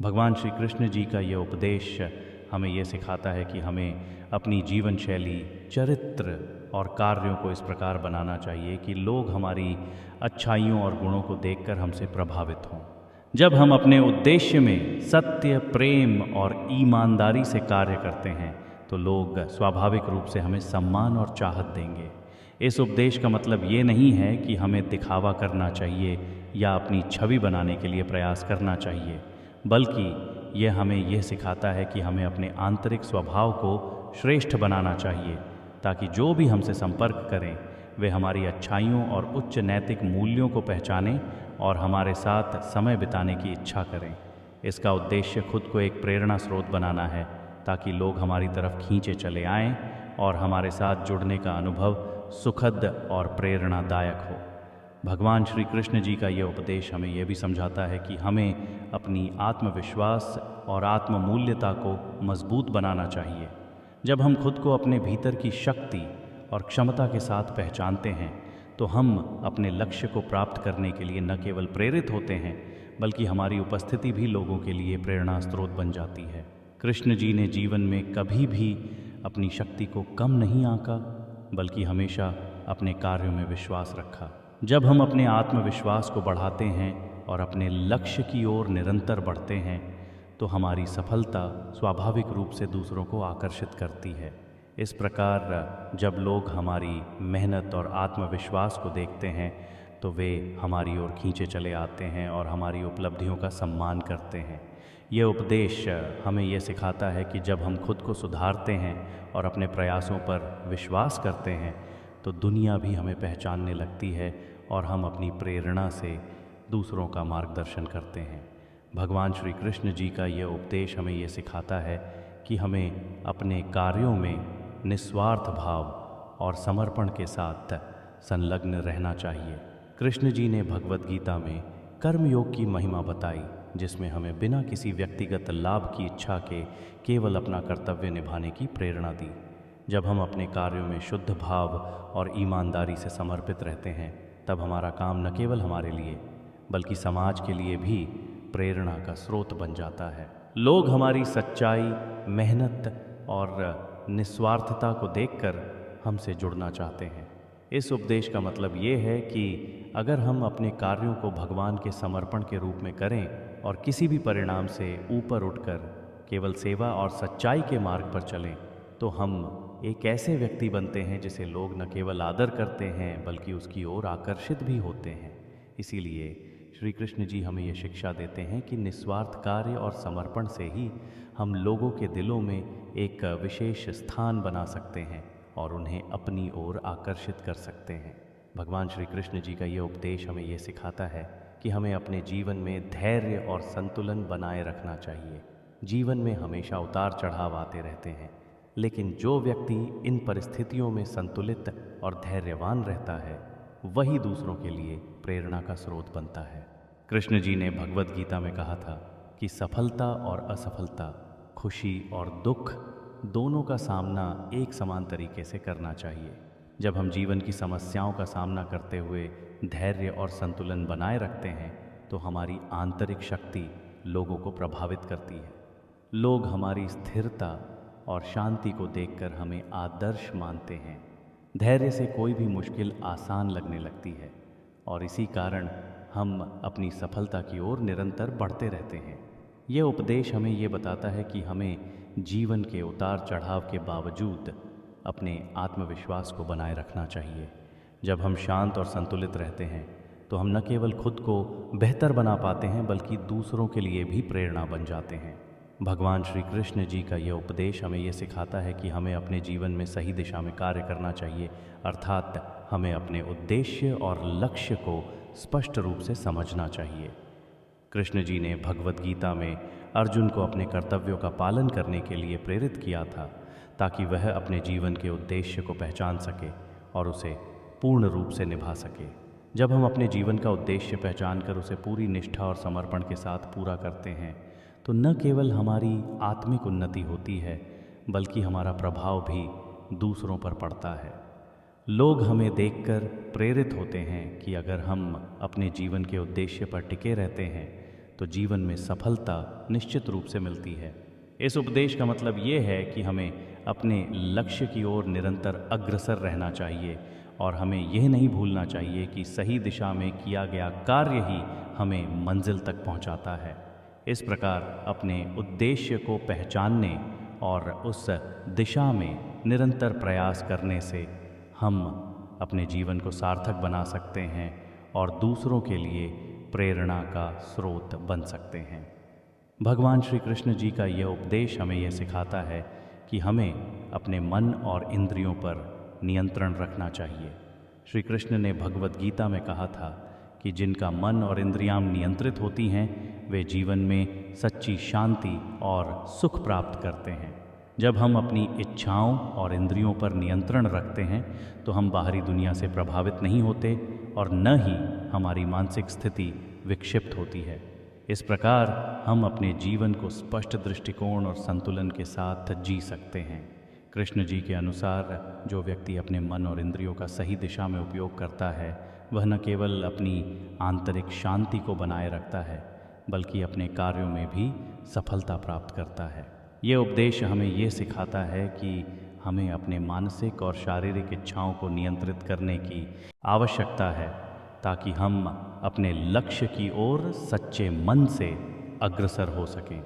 भगवान श्री कृष्ण जी का ये उपदेश हमें ये सिखाता है कि हमें अपनी जीवन शैली, चरित्र और कार्यों को इस प्रकार बनाना चाहिए कि लोग हमारी अच्छाइयों और गुणों को देखकर हमसे प्रभावित हों। जब हम अपने उद्देश्य में सत्य, प्रेम और ईमानदारी से कार्य करते हैं तो लोग स्वाभाविक रूप से हमें सम्मान और चाहत देंगे। इस उपदेश का मतलब ये नहीं है कि हमें दिखावा करना चाहिए या अपनी छवि बनाने के लिए प्रयास करना चाहिए, बल्कि यह हमें यह सिखाता है कि हमें अपने आंतरिक स्वभाव को श्रेष्ठ बनाना चाहिए ताकि जो भी हमसे संपर्क करें वे हमारी अच्छाइयों और उच्च नैतिक मूल्यों को पहचानें और हमारे साथ समय बिताने की इच्छा करें। इसका उद्देश्य खुद को एक प्रेरणा स्रोत बनाना है ताकि लोग हमारी तरफ खींचे चले आएं और हमारे साथ जुड़ने का अनुभव सुखद और प्रेरणादायक हो। भगवान श्री कृष्ण जी का यह उपदेश हमें यह भी समझाता है कि हमें अपनी आत्मविश्वास और आत्ममूल्यता को मजबूत बनाना चाहिए। जब हम खुद को अपने भीतर की शक्ति और क्षमता के साथ पहचानते हैं तो हम अपने लक्ष्य को प्राप्त करने के लिए न केवल प्रेरित होते हैं बल्कि हमारी उपस्थिति भी लोगों के लिए प्रेरणा स्रोत बन जाती है। कृष्ण जी ने जीवन में कभी भी अपनी शक्ति को कम नहीं आंका बल्कि हमेशा अपने कार्यों में विश्वास रखा। जब हम अपने आत्मविश्वास को बढ़ाते हैं और अपने लक्ष्य की ओर निरंतर बढ़ते हैं तो हमारी सफलता स्वाभाविक रूप से दूसरों को आकर्षित करती है। इस प्रकार जब लोग हमारी मेहनत और आत्मविश्वास को देखते हैं तो वे हमारी ओर खींचे चले आते हैं और हमारी उपलब्धियों का सम्मान करते हैं। यह उपदेश हमें यह सिखाता है कि जब हम खुद को सुधारते हैं और अपने प्रयासों पर विश्वास करते हैं तो दुनिया भी हमें पहचानने लगती है और हम अपनी प्रेरणा से दूसरों का मार्गदर्शन करते हैं। भगवान श्री कृष्ण जी का यह उपदेश हमें यह सिखाता है कि हमें अपने कार्यों में निस्वार्थ भाव और समर्पण के साथ संलग्न रहना चाहिए। कृष्ण जी ने भगवद गीता में कर्मयोग की महिमा बताई जिसमें हमें बिना किसी व्यक्तिगत लाभ की इच्छा के केवल अपना कर्तव्य निभाने की प्रेरणा दी। जब हम अपने कार्यों में शुद्ध भाव और ईमानदारी से समर्पित रहते हैं तब हमारा काम न केवल हमारे लिए बल्कि समाज के लिए भी प्रेरणा का स्रोत बन जाता है। लोग हमारी सच्चाई, मेहनत और निस्वार्थता को देखकर हमसे जुड़ना चाहते हैं। इस उपदेश का मतलब ये है कि अगर हम अपने कार्यों को भगवान के समर्पण के रूप में करें और किसी भी परिणाम से ऊपर उठकर केवल सेवा और सच्चाई के मार्ग पर चलें तो हम एक ऐसे व्यक्ति बनते हैं जिसे लोग न केवल आदर करते हैं बल्कि उसकी ओर आकर्षित भी होते हैं। इसीलिए श्री कृष्ण जी हमें ये शिक्षा देते हैं कि निस्वार्थ कार्य और समर्पण से ही हम लोगों के दिलों में एक विशेष स्थान बना सकते हैं और उन्हें अपनी ओर आकर्षित कर सकते हैं। भगवान श्री कृष्ण जी का ये उपदेश हमें ये सिखाता है कि हमें अपने जीवन में धैर्य और संतुलन बनाए रखना चाहिए। जीवन में हमेशा उतार चढ़ाव आते रहते हैं, लेकिन जो व्यक्ति इन परिस्थितियों में संतुलित और धैर्यवान रहता है वही दूसरों के लिए प्रेरणा का स्रोत बनता है। कृष्ण जी ने भगवद गीता में कहा था कि सफलता और असफलता, खुशी और दुख दोनों का सामना एक समान तरीके से करना चाहिए। जब हम जीवन की समस्याओं का सामना करते हुए धैर्य और संतुलन बनाए रखते हैं तो हमारी आंतरिक शक्ति लोगों को प्रभावित करती है। लोग हमारी स्थिरता और शांति को देखकर हमें आदर्श मानते हैं। धैर्य से कोई भी मुश्किल आसान लगने लगती है और इसी कारण हम अपनी सफलता की ओर निरंतर बढ़ते रहते हैं। यह उपदेश हमें ये बताता है कि हमें जीवन के उतार चढ़ाव के बावजूद अपने आत्मविश्वास को बनाए रखना चाहिए। जब हम शांत और संतुलित रहते हैं तो हम न केवल खुद को बेहतर बना पाते हैं बल्कि दूसरों के लिए भी प्रेरणा बन जाते हैं। भगवान श्री कृष्ण जी का यह उपदेश हमें यह सिखाता है कि हमें अपने जीवन में सही दिशा में कार्य करना चाहिए, अर्थात हमें अपने उद्देश्य और लक्ष्य को स्पष्ट रूप से समझना चाहिए। कृष्ण जी ने भगवद गीता में अर्जुन को अपने कर्तव्यों का पालन करने के लिए प्रेरित किया था ताकि वह अपने जीवन के उद्देश्य को पहचान सके और उसे पूर्ण रूप से निभा सके। जब हम अपने जीवन का उद्देश्य पहचानकर उसे पूरी निष्ठा और समर्पण के साथ पूरा करते हैं तो न केवल हमारी आत्मिक उन्नति होती है बल्कि हमारा प्रभाव भी दूसरों पर पड़ता है। लोग हमें देखकर प्रेरित होते हैं कि अगर हम अपने जीवन के उद्देश्य पर टिके रहते हैं तो जीवन में सफलता निश्चित रूप से मिलती है। इस उपदेश का मतलब ये है कि हमें अपने लक्ष्य की ओर निरंतर अग्रसर रहना चाहिए और हमें यह नहीं भूलना चाहिए कि सही दिशा में किया गया कार्य ही हमें मंजिल तक पहुंचाता है। इस प्रकार अपने उद्देश्य को पहचानने और उस दिशा में निरंतर प्रयास करने से हम अपने जीवन को सार्थक बना सकते हैं और दूसरों के लिए प्रेरणा का स्रोत बन सकते हैं। भगवान श्री कृष्ण जी का यह उपदेश हमें यह सिखाता है कि हमें अपने मन और इंद्रियों पर नियंत्रण रखना चाहिए। श्री कृष्ण ने भगवद गीता में कहा था कि जिनका मन और इंद्रियां नियंत्रित होती हैं वे जीवन में सच्ची शांति और सुख प्राप्त करते हैं। जब हम अपनी इच्छाओं और इंद्रियों पर नियंत्रण रखते हैं तो हम बाहरी दुनिया से प्रभावित नहीं होते और न ही हमारी मानसिक स्थिति विक्षिप्त होती है। इस प्रकार हम अपने जीवन को स्पष्ट दृष्टिकोण और संतुलन के साथ जी सकते हैं। कृष्ण जी के अनुसार जो व्यक्ति अपने मन और इंद्रियों का सही दिशा में उपयोग करता है वह न केवल अपनी आंतरिक शांति को बनाए रखता है बल्कि अपने कार्यों में भी सफलता प्राप्त करता है। ये उपदेश हमें ये सिखाता है कि हमें अपने मानसिक और शारीरिक इच्छाओं को नियंत्रित करने की आवश्यकता है ताकि हम अपने लक्ष्य की ओर सच्चे मन से अग्रसर हो सकें।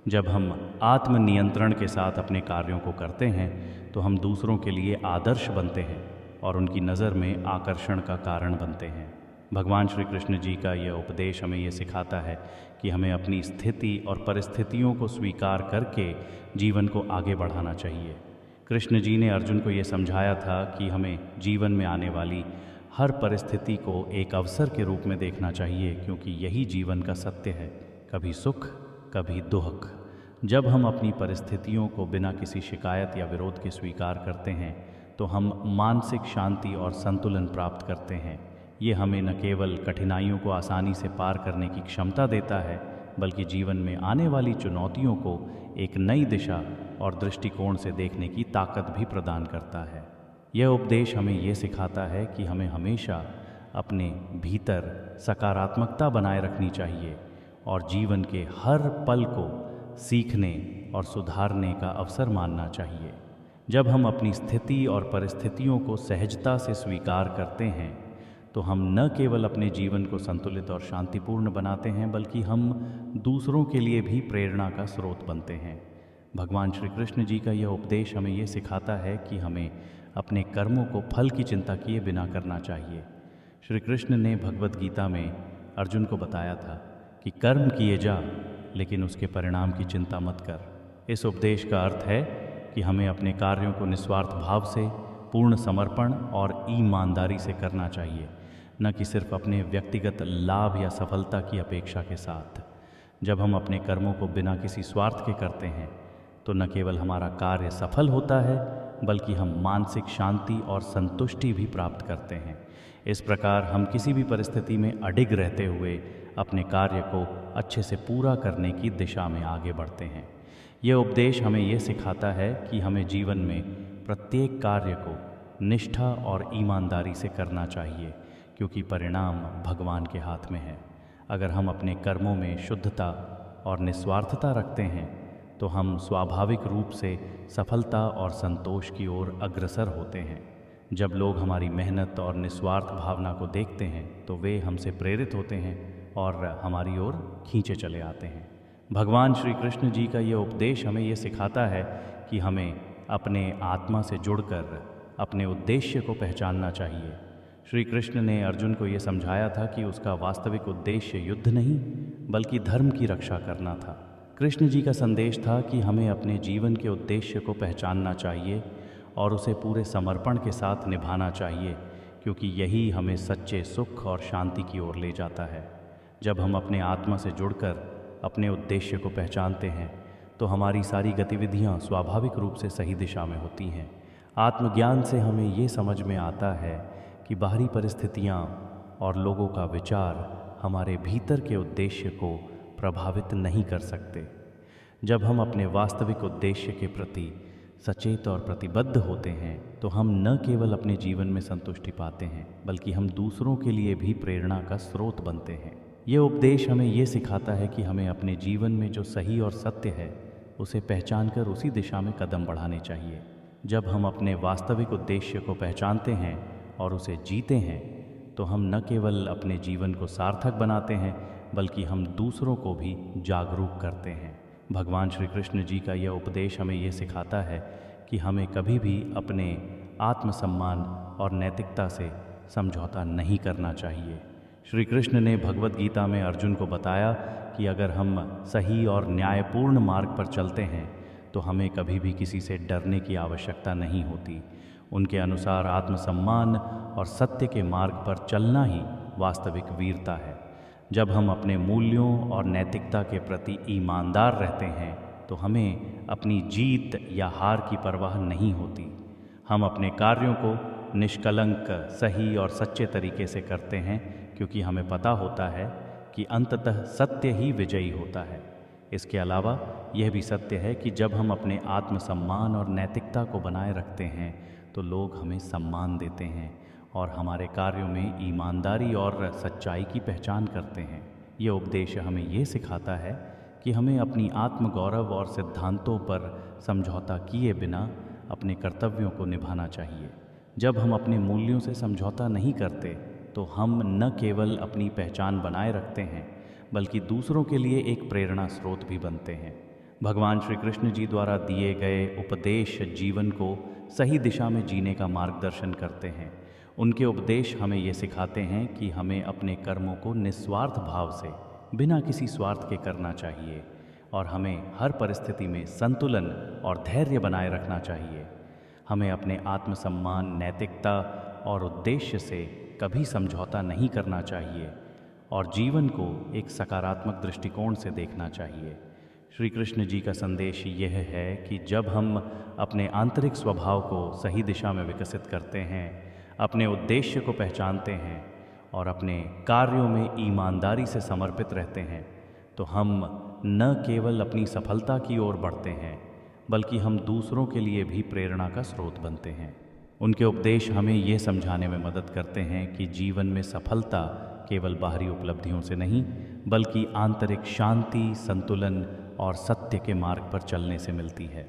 जब हम आत्मनियंत्रण के साथ अपने कार्यों को करते हैं तो हम दूसरों के लिए आदर्श बनते हैं और उनकी नज़र में आकर्षण का कारण बनते हैं। भगवान श्री कृष्ण जी का यह उपदेश हमें यह सिखाता है कि हमें अपनी स्थिति और परिस्थितियों को स्वीकार करके जीवन को आगे बढ़ाना चाहिए। कृष्ण जी ने अर्जुन को ये समझाया था कि हमें जीवन में आने वाली हर परिस्थिति को एक अवसर के रूप में देखना चाहिए क्योंकि यही जीवन का सत्य है, कभी सुख कभी दुख। जब हम अपनी परिस्थितियों को बिना किसी शिकायत या विरोध के स्वीकार करते हैं तो हम मानसिक शांति और संतुलन प्राप्त करते हैं। ये हमें न केवल कठिनाइयों को आसानी से पार करने की क्षमता देता है बल्कि जीवन में आने वाली चुनौतियों को एक नई दिशा और दृष्टिकोण से देखने की ताकत भी प्रदान करता है। यह उपदेश हमें ये सिखाता है कि हमें हमेशा अपने भीतर सकारात्मकता बनाए रखनी चाहिए और जीवन के हर पल को सीखने और सुधारने का अवसर मानना चाहिए। जब हम अपनी स्थिति और परिस्थितियों को सहजता से स्वीकार करते हैं तो हम न केवल अपने जीवन को संतुलित और शांतिपूर्ण बनाते हैं बल्कि हम दूसरों के लिए भी प्रेरणा का स्रोत बनते हैं। भगवान श्री कृष्ण जी का यह उपदेश हमें यह सिखाता है कि हमें अपने कर्मों को फल की चिंता किए बिना करना चाहिए। श्री कृष्ण ने भगवद गीता में अर्जुन को बताया था कि कर्म किए जा लेकिन उसके परिणाम की चिंता मत कर। इस उपदेश का अर्थ है कि हमें अपने कार्यों को निस्वार्थ भाव से, पूर्ण समर्पण और ईमानदारी से करना चाहिए, न कि सिर्फ अपने व्यक्तिगत लाभ या सफलता की अपेक्षा के साथ। जब हम अपने कर्मों को बिना किसी स्वार्थ के करते हैं तो न केवल हमारा कार्य सफल होता है बल्कि हम मानसिक शांति और संतुष्टि भी प्राप्त करते हैं। इस प्रकार हम किसी भी परिस्थिति में अडिग रहते हुए अपने कार्य को अच्छे से पूरा करने की दिशा में आगे बढ़ते हैं। यह उपदेश हमें यह सिखाता है कि हमें जीवन में प्रत्येक कार्य को निष्ठा और ईमानदारी से करना चाहिए क्योंकि परिणाम भगवान के हाथ में है। अगर हम अपने कर्मों में शुद्धता और निस्वार्थता रखते हैं तो हम स्वाभाविक रूप से सफलता और संतोष की ओर अग्रसर होते हैं। जब लोग हमारी मेहनत और निस्वार्थ भावना को देखते हैं तो वे हमसे प्रेरित होते हैं और हमारी ओर खींचे चले आते हैं। भगवान श्री कृष्ण जी का ये उपदेश हमें ये सिखाता है कि हमें अपने आत्मा से जुड़कर अपने उद्देश्य को पहचानना चाहिए। श्री कृष्ण ने अर्जुन को ये समझाया था कि उसका वास्तविक उद्देश्य युद्ध नहीं बल्कि धर्म की रक्षा करना था। कृष्ण जी का संदेश था कि हमें अपने जीवन के उद्देश्य को पहचानना चाहिए और उसे पूरे समर्पण के साथ निभाना चाहिए क्योंकि यही हमें सच्चे सुख और शांति की ओर ले जाता है। जब हम अपने आत्मा से जुड़कर अपने उद्देश्य को पहचानते हैं तो हमारी सारी गतिविधियां स्वाभाविक रूप से सही दिशा में होती हैं। आत्मज्ञान से हमें ये समझ में आता है कि बाहरी परिस्थितियां और लोगों का विचार हमारे भीतर के उद्देश्य को प्रभावित नहीं कर सकते। जब हम अपने वास्तविक उद्देश्य के प्रति सचेत और प्रतिबद्ध होते हैं तो हम न केवल अपने जीवन में संतुष्टि पाते हैं बल्कि हम दूसरों के लिए भी प्रेरणा का स्रोत बनते हैं। ये उपदेश हमें ये सिखाता है कि हमें अपने जीवन में जो सही और सत्य है उसे पहचान कर उसी दिशा में कदम बढ़ाने चाहिए। जब हम अपने वास्तविक उद्देश्य को पहचानते हैं और उसे जीते हैं तो हम न केवल अपने जीवन को सार्थक बनाते हैं बल्कि हम दूसरों को भी जागरूक करते हैं। भगवान श्री कृष्ण जी का यह उपदेश हमें ये सिखाता है कि हमें कभी भी अपने आत्मसम्मान और नैतिकता से समझौता नहीं करना चाहिए। श्री कृष्ण ने भगवत गीता में अर्जुन को बताया कि अगर हम सही और न्यायपूर्ण मार्ग पर चलते हैं तो हमें कभी भी किसी से डरने की आवश्यकता नहीं होती। उनके अनुसार आत्मसम्मान और सत्य के मार्ग पर चलना ही वास्तविक वीरता है। जब हम अपने मूल्यों और नैतिकता के प्रति ईमानदार रहते हैं तो हमें अपनी जीत या हार की परवाह नहीं होती। हम अपने कार्यों को निष्कलंक, सही और सच्चे तरीके से करते हैं क्योंकि हमें पता होता है कि अंततः सत्य ही विजयी होता है। इसके अलावा यह भी सत्य है कि जब हम अपने आत्मसम्मान और नैतिकता को बनाए रखते हैं तो लोग हमें सम्मान देते हैं और हमारे कार्यों में ईमानदारी और सच्चाई की पहचान करते हैं। यह उपदेश हमें ये सिखाता है कि हमें अपनी आत्मगौरव और सिद्धांतों पर समझौता किए बिना अपने कर्तव्यों को निभाना चाहिए। जब हम अपने मूल्यों से समझौता नहीं करते तो हम न केवल अपनी पहचान बनाए रखते हैं बल्कि दूसरों के लिए एक प्रेरणा स्रोत भी बनते हैं। भगवान श्री कृष्ण जी द्वारा दिए गए उपदेश जीवन को सही दिशा में जीने का मार्गदर्शन करते हैं। उनके उपदेश हमें ये सिखाते हैं कि हमें अपने कर्मों को निस्वार्थ भाव से बिना किसी स्वार्थ के करना चाहिए और हमें हर परिस्थिति में संतुलन और धैर्य बनाए रखना चाहिए। हमें अपने आत्मसम्मान, नैतिकता और उद्देश्य से कभी समझौता नहीं करना चाहिए और जीवन को एक सकारात्मक दृष्टिकोण से देखना चाहिए। श्री कृष्ण जी का संदेश यह है कि जब हम अपने आंतरिक स्वभाव को सही दिशा में विकसित करते हैं, अपने उद्देश्य को पहचानते हैं और अपने कार्यों में ईमानदारी से समर्पित रहते हैं तो हम न केवल अपनी सफलता की ओर बढ़ते हैं बल्कि हम दूसरों के लिए भी प्रेरणा का स्रोत बनते हैं। उनके उपदेश हमें ये समझाने में मदद करते हैं कि जीवन में सफलता केवल बाहरी उपलब्धियों से नहीं बल्कि आंतरिक शांति, संतुलन और सत्य के मार्ग पर चलने से मिलती है।